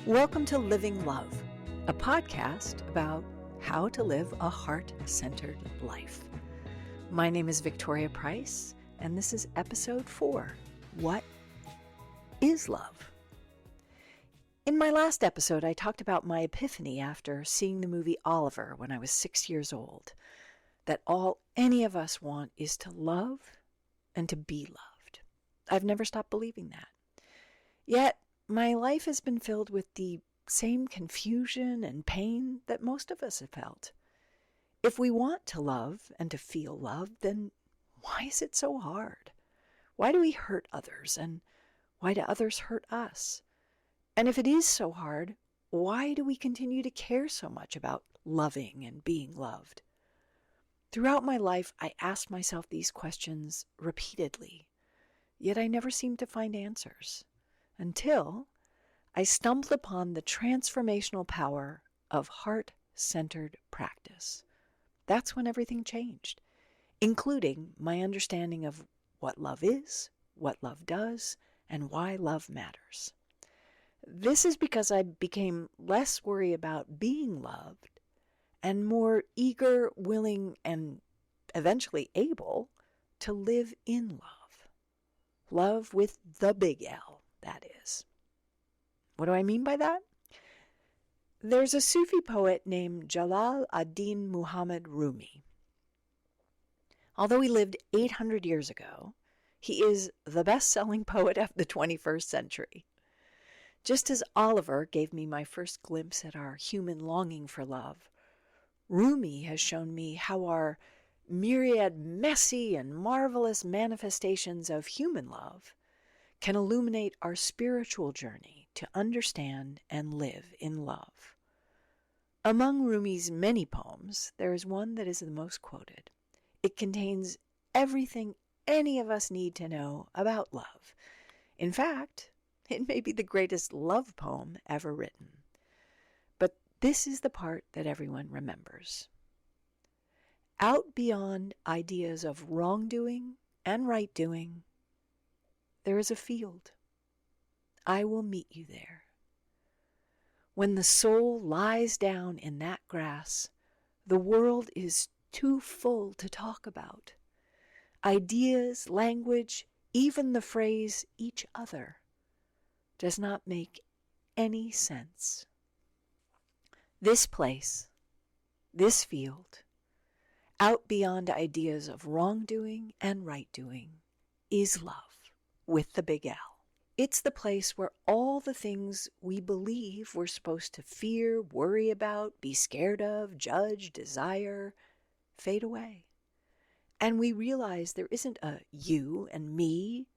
Welcome to Living Love, a podcast about how to live a heart-centered life. My name is Victoria Price, and this is episode 4, What is Love? In my last episode, I talked about my epiphany after seeing the movie Oliver when I was 6 years old, that all any of us want is to love and to be loved. I've never stopped believing that. Yet, my life has been filled with the same confusion and pain that most of us have felt. If we want to love and to feel loved, then why is it so hard? Why do we hurt others, and why do others hurt us? And if it is so hard, why do we continue to care so much about loving and being loved? Throughout my life, I asked myself these questions repeatedly, yet I never seemed to find answers. Until I stumbled upon the transformational power of heart-centered practice. That's when everything changed, including my understanding of what love is, what love does, and why love matters. This is because I became less worried about being loved and more eager, willing, and eventually able to live in love. Love with the big L. That is. What do I mean by that? There's a Sufi poet named Jalal ad-Din Muhammad Rumi. Although he lived 800 years ago, he is the best-selling poet of the 21st century. Just as Oliver gave me my first glimpse at our human longing for love, Rumi has shown me how our myriad messy and marvelous manifestations of human love can illuminate our spiritual journey to understand and live in love. Among Rumi's many poems, there is one that is the most quoted. It contains everything any of us need to know about love. In fact, it may be the greatest love poem ever written. But this is the part that everyone remembers. Out beyond ideas of wrongdoing and right-doing, there is a field. I will meet you there. When the soul lies down in that grass, the world is too full to talk about. Ideas, language, even the phrase each other does not make any sense. This place, this field, out beyond ideas of wrongdoing and right-doing, is love. With the big L. It's the place where all the things we believe we're supposed to fear, worry about, be scared of, judge, desire, fade away. And we realize there isn't a you and me,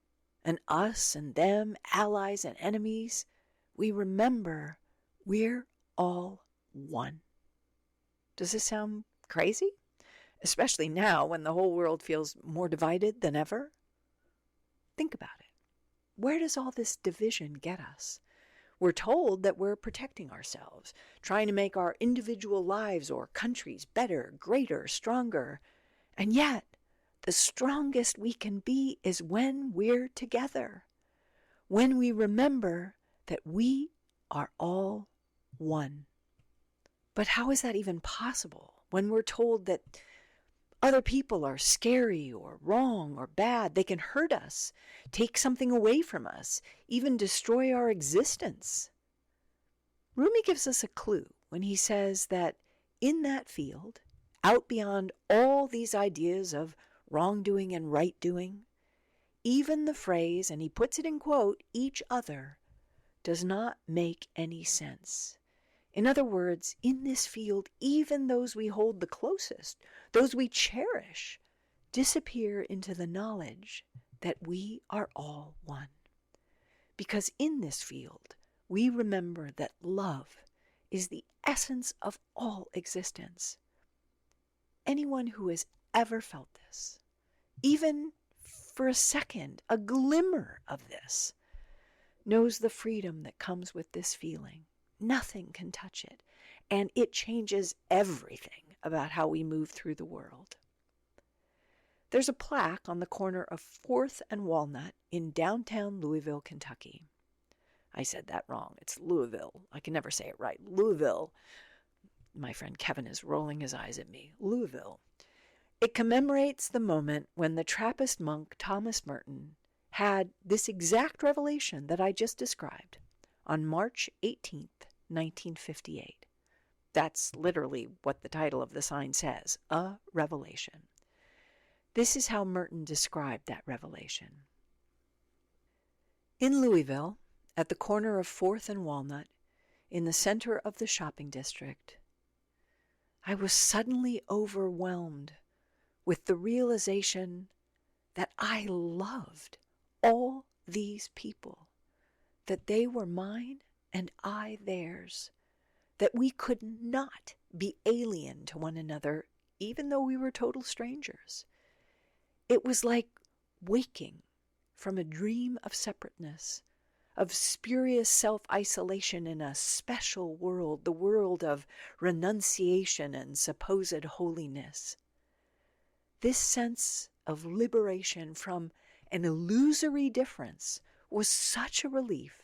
an us and them, allies and enemies. We remember we're all one. Does this sound crazy? Especially now when the whole world feels more divided than ever? Think about it. Where does all this division get us? We're told that we're protecting ourselves, trying to make our individual lives or countries better, greater, stronger. And yet, the strongest we can be is when we're together, when we remember that we are all one. But how is that even possible when we're told that other people are scary or wrong or bad? They can hurt us, take something away from us, even destroy our existence. Rumi gives us a clue when he says that in that field, out beyond all these ideas of wrongdoing and right-doing, even the phrase, and he puts it in quote, each other, does not make any sense. In other words, in this field, even those we hold the closest, those we cherish, disappear into the knowledge that we are all one. Because in this field, we remember that love is the essence of all existence. Anyone who has ever felt this, even for a second, a glimmer of this, knows the freedom that comes with this feeling. Nothing can touch it, and it changes everything about how we move through the world. There's a plaque on the corner of 4th and Walnut in downtown Louisville, Kentucky. I said that wrong. It's Louisville. I can never say it right. Louisville. My friend Kevin is rolling his eyes at me. Louisville. It commemorates the moment when the Trappist monk Thomas Merton had this exact revelation that I just described on March 18th, 1958. That's literally what the title of the sign says, a revelation. This is how Merton described that revelation. In Louisville, at the corner of 4th and Walnut, in the center of the shopping district, I was suddenly overwhelmed with the realization that I loved all these people, that they were mine and I theirs, that we could not be alien to one another, even though we were total strangers. It was like waking from a dream of separateness, of spurious self-isolation in a special world, the world of renunciation and supposed holiness. This sense of liberation from an illusory difference was such a relief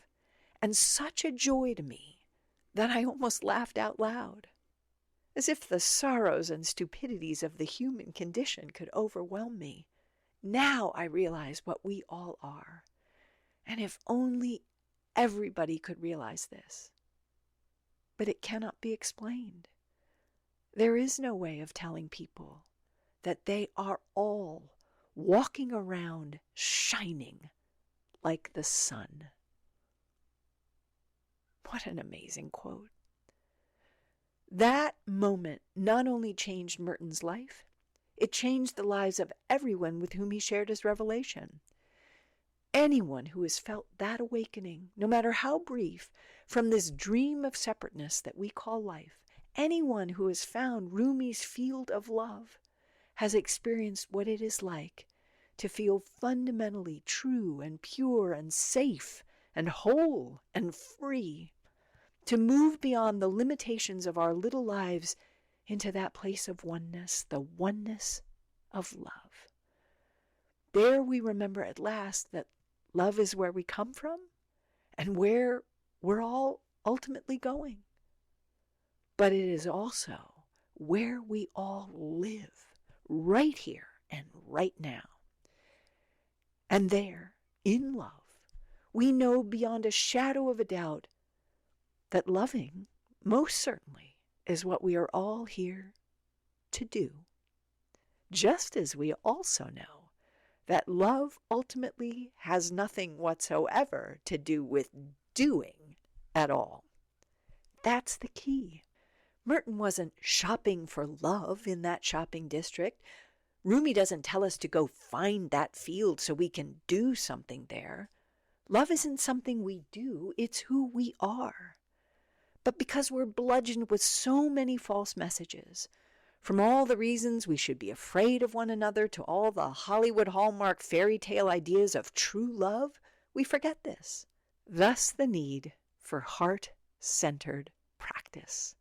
and such a joy to me that I almost laughed out loud, as if the sorrows and stupidities of the human condition could overwhelm me. Now I realize what we all are, and if only everybody could realize this. But it cannot be explained. There is no way of telling people that they are all walking around shining like the sun. What an amazing quote. That moment not only changed Merton's life, it changed the lives of everyone with whom he shared his revelation. Anyone who has felt that awakening, no matter how brief, from this dream of separateness that we call life, anyone who has found Rumi's field of love has experienced what it is like to feel fundamentally true and pure and safe and whole and free, to move beyond the limitations of our little lives into that place of oneness, the oneness of love. There we remember at last that love is where we come from and where we're all ultimately going. But it is also where we all live, right here and right now. And there, in love, we know beyond a shadow of a doubt that loving, most certainly, is what we are all here to do. Just as we also know that love ultimately has nothing whatsoever to do with doing at all. That's the key. Merton wasn't shopping for love in that shopping district. Rumi doesn't tell us to go find that field so we can do something there. Love isn't something we do, it's who we are. But because we're bludgeoned with so many false messages, from all the reasons we should be afraid of one another to all the Hollywood Hallmark fairy tale ideas of true love, we forget this. Thus the need for heart-centered practice.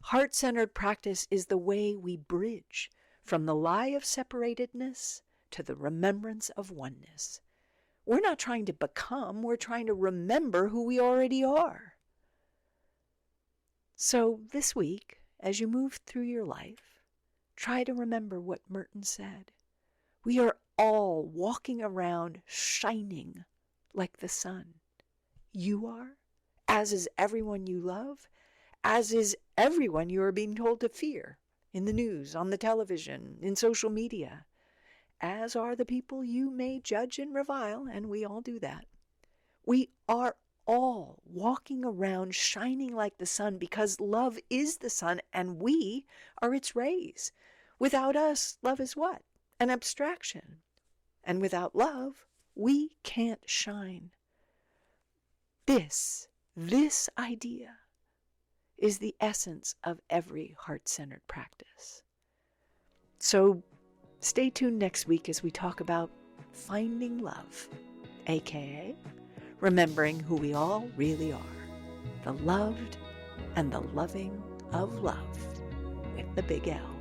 Heart-centered practice is the way we bridge from the lie of separatedness to the remembrance of oneness. We're not trying to become, we're trying to remember who we already are. So this week, as you move through your life, try to remember what Merton said. We are all walking around shining like the sun. You are, as is everyone you love, as is everyone you are being told to fear in the news, on the television, in social media, as are the people you may judge and revile, and we all do that. We are all walking around shining like the sun because love is the sun and we are its rays. Without us, love is what? An abstraction. And without love, we can't shine. This idea is the essence of every heart-centered practice. So stay tuned next week as we talk about finding love, aka remembering who we all really are, the loved and the loving of love with the big L.